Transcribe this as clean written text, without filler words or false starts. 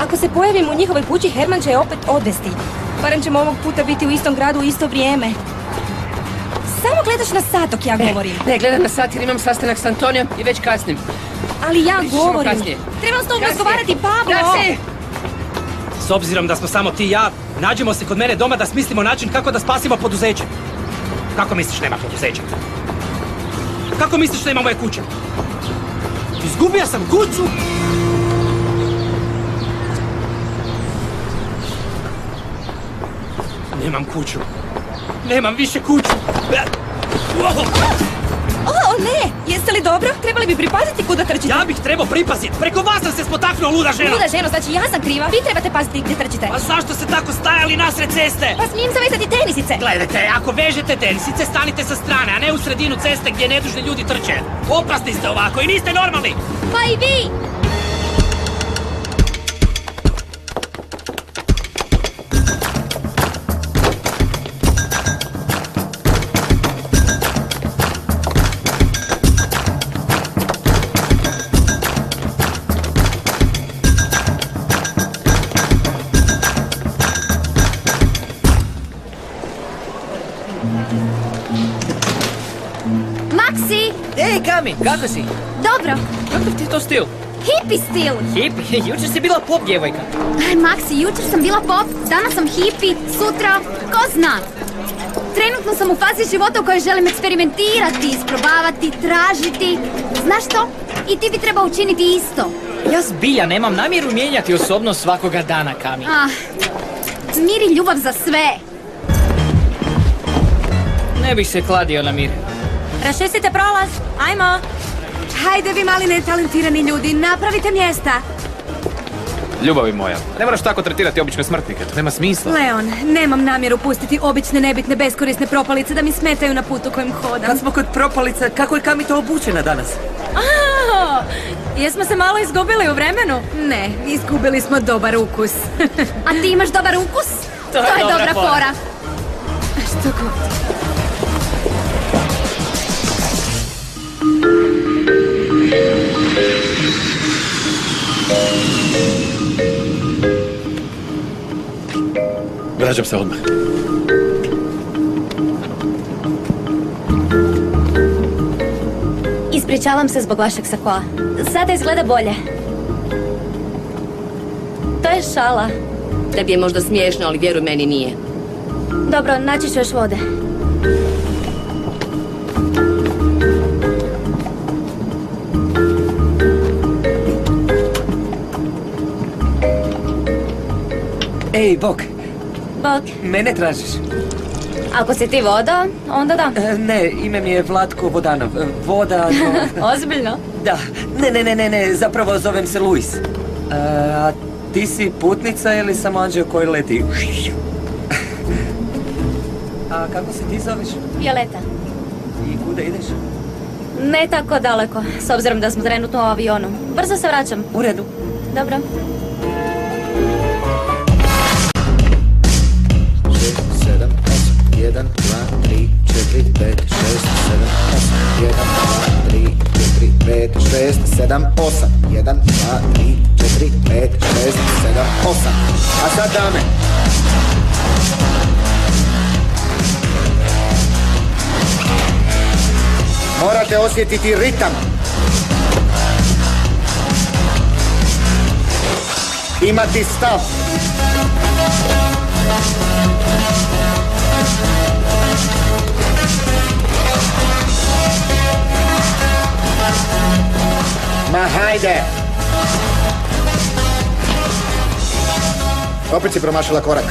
Ako se pojavim u njihovoj kući, Herman će je opet odvesti. Barem ćemo ovog puta biti u istom gradu u isto vrijeme. Samo gledaš na sat dok ja govorim. Ne, gledam na sat jer imam sastanak s Antonijom i već kasnim. Ali ja govorim. Trebam s tom razgovarati, Pablo! Taksi! S obzirom da smo samo ti i ja, nađemo se kod mene doma da smislimo način kako da spasimo poduzeće. Kako misliš nema poduzeća? Kako misliš da ima moje kuće? Izgubio sam kuću! Nemam kuću. Nemam više kuću. O, ne! Jeste li dobro? Trebali bi pripaziti kuda trčite. Ja bih trebao pripaziti. Preko vas sam se spotaknuo, luda ženo. Luda ženo, znači ja sam kriva. Vi trebate paziti gdje trčite. A zašto ste tako stajali nasred ceste? Pa smijem zavezati tenisice. Gledajte, ako vežete tenisice, stanite sa strane, a ne u sredinu ceste gdje nedužni ljudi trče. Opasni ste ovako i niste normalni. Pa i vi! Maksi! Ej, Kami, kako si? Dobro, Kakav ti je to stil? hippie stil! Hip, jučer si bila pop djevojka. Aj, Maksi, jučer sam bila pop, danas sam hippie, sutra, ko zna? Trenutno sam u fazi života u kojoj želim eksperimentirati, isprobavati, tražiti. Znaš što? I ti bi trebao učiniti isto. Ja zbilja nemam namjeru mijenjati osobnost svakoga dana, Kami. Mir i ljubav za sve. Ne bih se kladio na mir. Raščistite prolaz, ajmo! Hajde vi mali netalentirani ljudi, napravite mjesta. Ljubavi moja, ne moraš tako tretirati obične smrtnike, to nema smisla. Leon, nemam namjeru pustiti obične, nebitne, beskorisne propalice da mi smetaju na putu kojim hodam. Kad smo kod propalica, kako je Kami to obučena danas? Jesmo se malo izgubili u vremenu? Ne, izgubili smo dobar ukus. A ti imaš dobar ukus? To je dobra fora. Što god. Vraćam se odmah. Ispričavam se zbog vašeg sakoa. Sada izgleda bolje. To je šala. Tebi je možda smiješno, ali vjeruj meni nije. Dobro, naći ću još vode. Ej, Bok, Bok, mene tražiš? ako si ti voda, onda da. Ne, ime mi je Vlatko Vodanov. Voda... Ozbiljno? Da, ne, zapravo zovem se Luis. A ti si putnica ili samo anđeo koji leti? A kako se ti zoveš? Violeta. I kuda ideš? Ne tako daleko, s obzirom da smo trenutno u avionu. Brzo se vraćam. U redu. Dobro. 7, 8, 1, 2, 3, 4, 5, 6, 7, 8, 1, 2, 3, 4, 5, 6, 7, 8, 1, 2, 3, 4, 5, 6, 7, 8. A sad dame. Morate osjetiti ritam. Imati stav. Ma hajde! Opet si promašila korak.